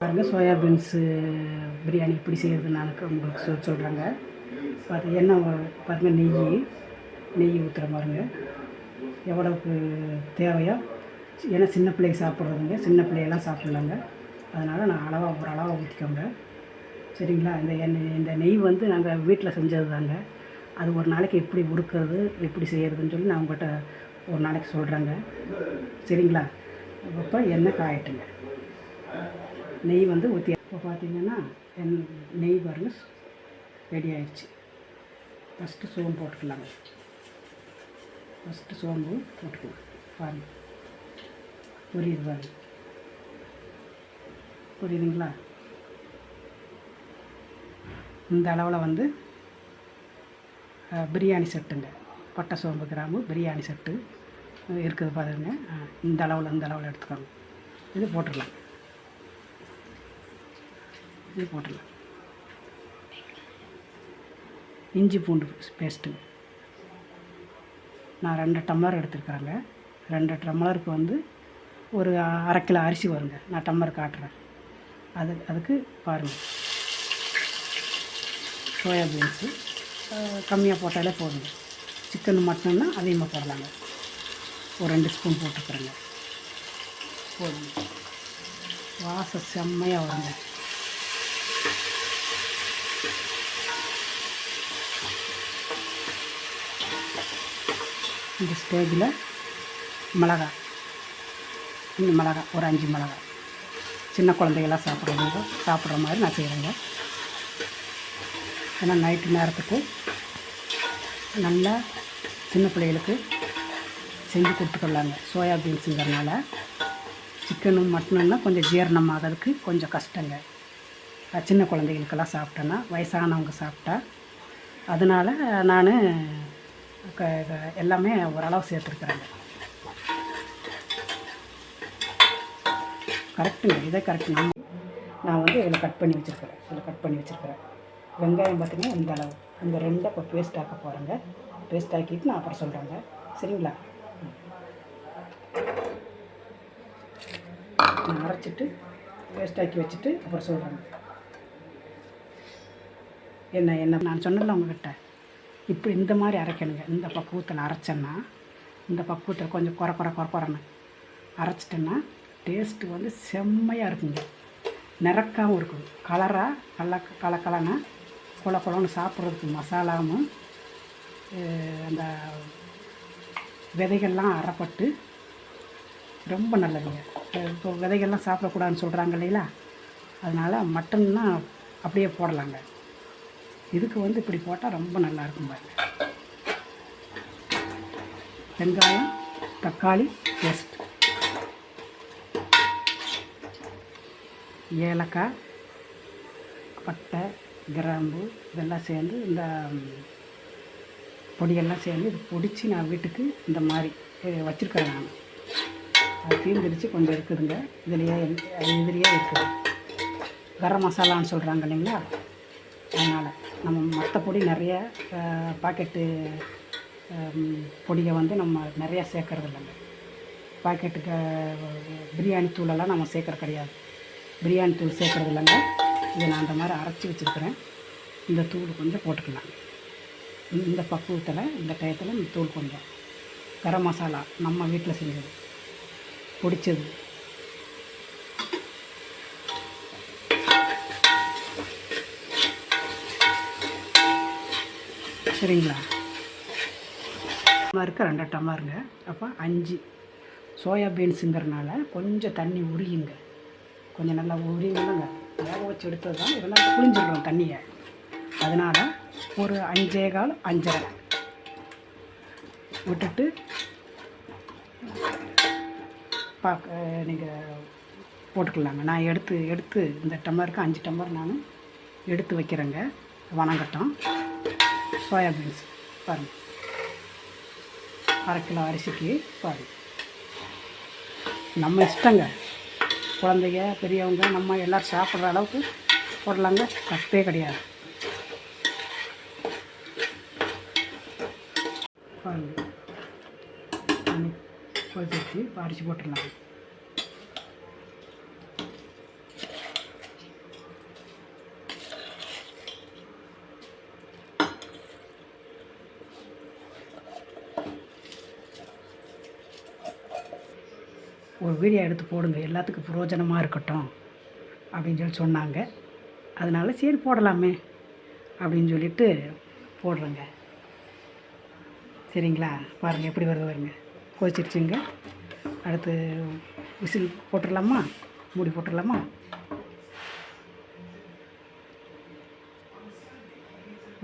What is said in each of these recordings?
பாருங்கள், soya beans biryani எப்படி செய்கிறது நான் உங்களுக்கு சொல்கிறேங்க. பார்த்து எண்ணெய் பாருங்கள், நெய் ஊற்றுற பாருங்க எவ்வளவுக்கு தேவையோ. ஏன்னா சின்ன பிள்ளைங்க சாப்பிட்றதுங்க, சின்ன பிள்ளையெல்லாம் சாப்பிட்லாங்க. அதனால் நான் ஒரு அளவாக ஊற்றிக்கோங்க, சரிங்களா? இந்த நெய் வந்து நாங்கள் வீட்டில் செஞ்சது தாங்க. அது ஒரு நாளைக்கு எப்படி உருக்கிறது, எப்படி செய்கிறதுன்னு சொல்லி நான் உங்கள்கிட்ட ஒரு நாளைக்கு சொல்கிறேங்க, சரிங்களா? இப்போ எண்ணெய் காயட்டுங்க, நெய் வந்து ஊற்றி. இப்போ பார்த்தீங்கன்னா நெய் பாருங்கள் ரெடி ஆயிடுச்சு. ஃபஸ்ட்டு சோம்பு போட்டுக்கலாங்க. ஃபஸ்ட்டு சோம்பு போட்டுக்கலாம் பாருங்கள். புரியுதுங்களா? இந்த அளவில் வந்து பிரியாணி செட்டுங்க, பட்டை சோம்பு கிராம்பு பிரியாணி செட்டு இருக்குது பாருங்க. இந்த அளவில் எடுத்துக்கோங்க. இது போட்டுடலாம். இஞ்சி பூண்டு பேஸ்ட்டு நான் 2 டம்ளர் எடுத்துருக்குறேங்க. 2 டம்ளருக்கு வந்து ஒரு 1/2 கிலோ அரிசி வருங்க. நான் டம்ளர் காட்டுறேன். அதுக்கு பாருங்கள், சோயா பீன்ஸு கம்மியாக போட்டாலே போதுங்க. சிக்கன் மட்டன்னா அதிகமாக போடலாங்க. ஒரு 2 ஸ்பூன் போட்டுக்கிறேங்க, போதுங்க. வாசம் செம்மையாக வருங்க. இந்த ஸ்டேஜில் மிளகாய் ஒரு 5 மிளகாய், சின்ன குழந்தைகளாம் சாப்பிட்ற மாதிரி நான் செய்கிறேங்க. ஏன்னா நைட்டு நேரத்துக்கு நல்லா சின்ன பிள்ளைகளுக்கு செஞ்சு கொடுத்துக்கலாங்க. சோயா பீன்ஸுங்கிறதுனால சிக்கனும் மட்டனுன்னா கொஞ்சம் ஜீரணம் ஆகிறதுக்கு கொஞ்சம் கஷ்டங்க. சின்ன குழந்தைகளுக்கெல்லாம் சாப்பிட்டேன்னா, வயசானவங்க சாப்பிட்டா, அதனால் நான் எல்லாமே ஓரளவு சேர்த்துருக்குறேங்க. கரெக்டுங்க, இதே கரெக்டு. நான் வந்து இதில் கட் பண்ணி வச்சுருக்கிறேன். வெங்காயம் பார்த்திங்கன்னா இந்த அளவு, இந்த 2 இப்போ பேஸ்ட் ஆக்க போகிறேங்க. பேஸ்ட் ஆக்கிட்டு நான் அப்புறம் சொல்கிறேங்க, சரிங்களா? நான் அரைச்சிட்டு பேஸ்ட் ஆக்கி வச்சுட்டு அப்புறம் சொல்கிறேங்க. என்ன நான் சொன்னல உங்கள்கிட்ட, இப்படி இந்த மாதிரி அரைக்கணுங்க. இந்த பக்குவத்தில் அரைச்சேன்னா, இந்த பக்குவத்தில் கொஞ்சம் குறன்னு அரைச்சிட்டேன்னா டேஸ்ட்டு வந்து செம்மையாக இருக்குங்க. நிறக்காமல் இருக்கும். கலராக கலனா குழன்னு சாப்பிட்றதுக்கு மசாலாவும் அந்த விதைகள்லாம் அரைப்பட்டு ரொம்ப நல்லதுங்க. இப்போ விதைகள்லாம் சாப்பிடக்கூடாதுன்னு சொல்கிறாங்க இல்லைங்களா? அதனால் மட்டன்னா அப்படியே போடலாங்க. இதுக்கு வந்து இப்படி போட்டால் ரொம்ப நல்லாயிருக்கும் பாருங்க. வெங்காயம், தக்காளி பேஸ்ட், ஏலக்காய், பட்டை, கிராம்பு இதெல்லாம் சேர்ந்து, இந்த பொடியெல்லாம் சேர்ந்து இது பொடிச்சு நான் வீட்டுக்கு இந்த மாதிரி வச்சுருக்கிறேன். நான் அது தீர்ந்துடுச்சு, கொஞ்சம் இருக்குதுங்க. இதுலேயே இருக்குது. கரம் மசாலான்னு சொல்கிறாங்க இல்லைங்களா? அதனால் நம்ம மற்ற பொடி நிறைய பாக்கெட்டு பொடியை வந்து நம்ம நிறையா சேர்க்கறது இல்லைங்க. பாக்கெட்டுக்கு பிரியாணி தூளெல்லாம் நம்ம சேர்க்குறது கிடையாது. பிரியாணி தூள் சேர்க்குறது இல்லைங்க. இதை நான் அந்த மாதிரி அரைச்சி வச்சுருக்கிறேன். இந்த தூள் கொஞ்சம் போட்டுக்கலாம். இந்த பக்குவத்தில், இந்த டயத்தில் இந்த தூள் கொஞ்சம். கரம் மசாலா நம்ம வீட்டில் செஞ்சது, பொடிச்சது. சரிங்களா? இருக்க 2 டம்ளருங்க. அப்போ 5 சோயா பீன்ஸுங்கிறனால கொஞ்சம் தண்ணி உரியுங்க. கொஞ்சம் நல்லா உரியுங்க. வேக வச்சு எடுத்தது தான், இதெல்லாம் புளிஞ்சிடுறோம் தண்ணியை. அதனால் ஒரு 5.25 5.5 விட்டுட்டு நீங்கள் போட்டுக்கலாங்க. நான் எடுத்து இந்த டம்ளருக்கு 5 டம்ளர் நான் எடுத்து வைக்கிறேங்க. வணங்கட்டும். சோயா பீன்ஸ் பாருங்கள், 1/2 கிலோ அரிசிக்கு பாருங்கள். நம்ம இஷ்டங்க, குழந்தைங்க பெரியவங்க நம்ம எல்லோரும் சாப்பிட்ற அளவுக்கு போடலாங்க, தப்பே கிடையாது. பாருங்கள், கொதிச்சு அரிசி போட்டுடலாம். ஒரு வீடியோ எடுத்து போடுங்க, எல்லாத்துக்கும் பிரயோஜனமாக இருக்கட்டும் அப்படின்னு சொன்னாங்க. அதனால சரி போடலாமே அப்படின்னு சொல்லிட்டு போடுறேங்க. சரிங்களா? பாருங்கள் எப்படி வருது பாருங்க. கொதிச்சிருச்சுங்க. அடுத்து விசில் போட்டுடலாமா? மூடி போட்டுடலாமா?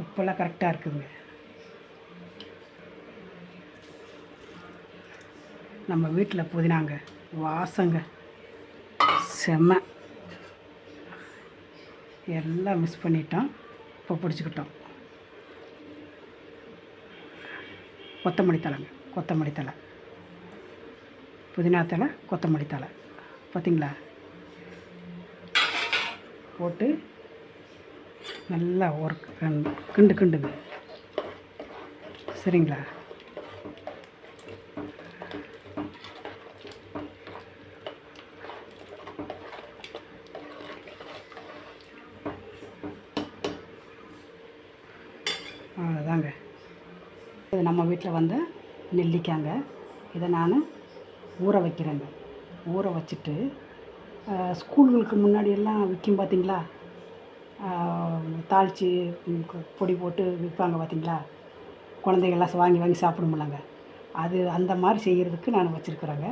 உப்பெல்லாம் கரெக்டாக இருக்குதுங்க. நம்ம வீட்டில் புதினாங்க, வாசங்க செம்ம. எல்லாம் மிஸ் பண்ணிட்டோம். இப்போ பிடிச்சிக்கிட்டோம். கொத்தமல்லி தலைங்க, கொத்தமல்லி தழை, புதினா தழை, கொத்தமல்லி தழை பார்த்திங்களா? போட்டு நல்லா ஒரு கிண்டுங்க. சரிங்களா? அவ்வளோதாங்க. இது நம்ம வீட்டில் வந்து நெல்லிக்காங்க. இதை நான் ஊற வைக்கிறேங்க. ஊற வச்சுட்டு ஸ்கூல்களுக்கு முன்னாடியெல்லாம் விற்கும் பார்த்திங்களா, தாளித்து பொடி போட்டு விற்பாங்க பார்த்திங்களா, குழந்தைகள்லாம் வாங்கி சாப்பிடுமில்லங்க. அது அந்த மாதிரி செய்கிறதுக்கு நான் வச்சுருக்குறேங்க.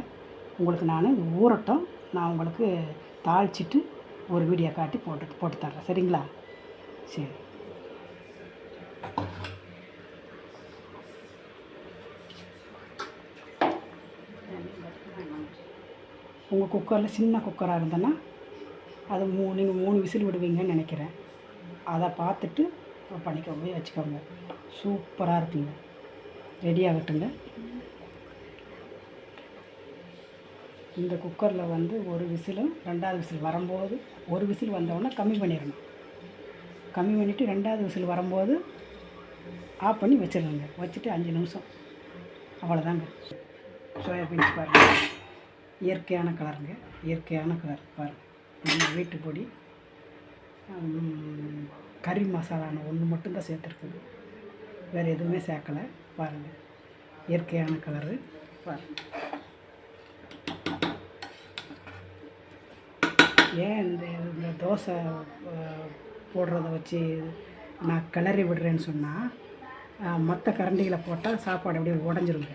உங்களுக்கு நான் ஊறட்டும், நான் உங்களுக்கு தாளிச்சிட்டு ஒரு வீடியோ காட்டி போட்டு தர்றேன். சரிங்களா? சரி. உங்கள் குக்கரில் சின்ன குக்கராக இருந்தேன்னா அது நீங்கள் 3 விசில் விடுவீங்கன்னு நினைக்கிறேன். அதை பார்த்துட்டு பண்ணிக்கோங்க, வச்சுக்கோங்க. சூப்பராக இருக்குங்க. ரெடி ஆகட்டுங்க. இந்த குக்கரில் வந்து ஒரு விசிலும் 2வது விசில் வரும்போது, ஒரு விசில் வந்தோடனே கம்மி பண்ணிடணும். கம்மி பண்ணிவிட்டு 2வது விசில் வரும்போது ஆஃப் பண்ணி வச்சிடணுங்க. வச்சுட்டு 5 நிமிஷம், அவ்வளோதாங்க. சோயாபீன்ஸ் பாருங்கள், இயற்கையான கலருங்க, இயற்கையான கலர் பாருங்கள். நம்ம வீட்டு பொடி, கறி மசாலான்னு ஒன்று மட்டும்தான் சேர்த்துருக்குது, வேறு எதுவுமே சேர்க்கலை. பாருங்கள், இயற்கையான கலரு பாருங்கள். ஏன் இந்த தோசை போடுறத வச்சு நான் கிளறி விடுறேன்னு சொன்னால், மற்ற கரண்டிகளை போட்டால் சாப்பாடு அப்படியே உடஞ்சிரும்.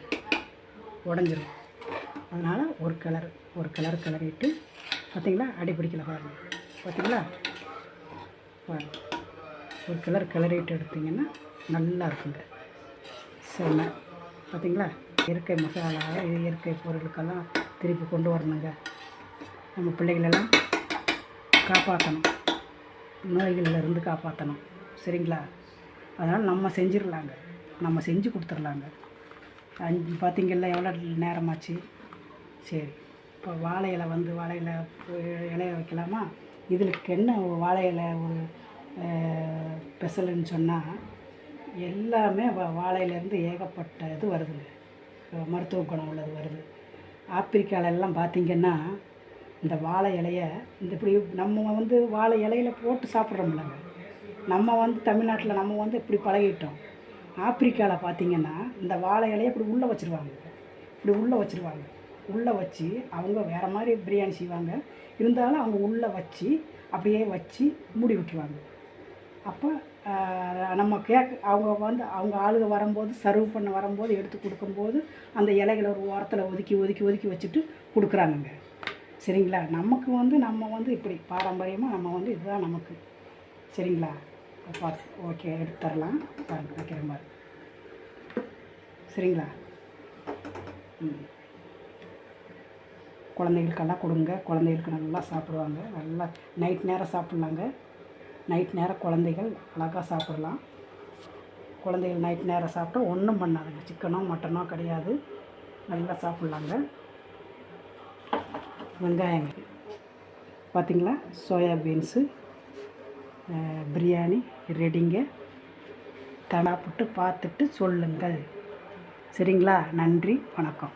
அதனால் ஒரு கிளறு கிளறிட்டு பார்த்திங்களா, அடி பிடிக்கல பாருங்கள். பார்த்திங்களா? பாருங்கள், ஒரு கிளறிட்டு எடுத்திங்கன்னா நல்லா இருக்குங்க. செம்ம. பார்த்திங்களா? இயற்கை மசாலா, இயற்கை பொருளுக்கெல்லாம் திருப்பி கொண்டு வரணுங்க. நம்ம பிள்ளைகளெல்லாம் காப்பாற்றணும், நோய்களிலிருந்து காப்பாற்றணும். சரிங்களா? அதனால் நம்ம செஞ்சிடலாங்க, நம்ம செஞ்சு கொடுத்துர்லாங்க. பார்த்திங்கள்ல எவ்வளோ நேரமாச்சு. சரி, இப்போ வாழை இலைய வைக்கலாமா? இதுக்கு என்ன வாழை இலை ஒரு ஸ்பெஷலுன்னு சொன்னால், எல்லாமே வாழையிலேருந்து ஏகப்பட்ட இது வருதுங்க, மருத்துவ குணம் உள்ளது வருது. ஆப்பிரிக்காலெல்லாம் பார்த்திங்கன்னா இந்த வாழை இலையை இப்படி நம்ம வந்து வாழை இலையில போட்டு சாப்பிட்றோம்லங்க. நம்ம வந்து தமிழ்நாட்டில் நம்ம வந்து இப்படி பழகிட்டோம். ஆப்பிரிக்காவில் பார்த்திங்கன்னா இந்த வாழை இலையை இப்படி உள்ளே வச்சுருவாங்க. உள்ளே வச்சு அவங்க வேறு மாதிரி பிரியாணி செய்வாங்க. இருந்தாலும் அவங்க உள்ளே வச்சு அப்படியே வச்சு மூடி விட்டுருவாங்க. அப்போ நம்ம அவங்க ஆளுங்க வரும்போது, சர்வ் பண்ண வரும்போது, எடுத்து கொடுக்கும்போது அந்த இலைகளை ஒரு ஓரத்தில் ஒதுக்கி வச்சுட்டு கொடுக்குறாங்கங்க. சரிங்களா? நம்ம வந்து இப்படி பாரம்பரியமாக நம்ம வந்து இதுதான் நமக்கு. சரிங்களா? பார்த்து ஓகே, எடுத்து தரலாம். பாருங்கள், வைக்கிற மாதிரி. சரிங்களா? குழந்தைகளுக்கெல்லாம் கொடுங்க, குழந்தைகளுக்கு நல்லா சாப்பிடுவாங்க. நல்லா நைட் நேரம் சாப்பிட்லாங்க. நைட் நேரம் குழந்தைகள் அழகாக சாப்பிடலாம். குழந்தைகள் நைட் நேரம் சாப்பிட்டா ஒன்றும் பண்ணாதுங்க. சிக்கனோ மட்டனோ கிடையாது, நல்லா சாப்பிட்லாங்க. வெங்காயங்க பார்த்திங்களா, சோயாபீன்ஸு பிரியாணி ரெடிங்க. சாப்பிட்டு பார்த்துட்டு சொல்லுங்கள். சரிங்களா? நன்றி, வணக்கம்.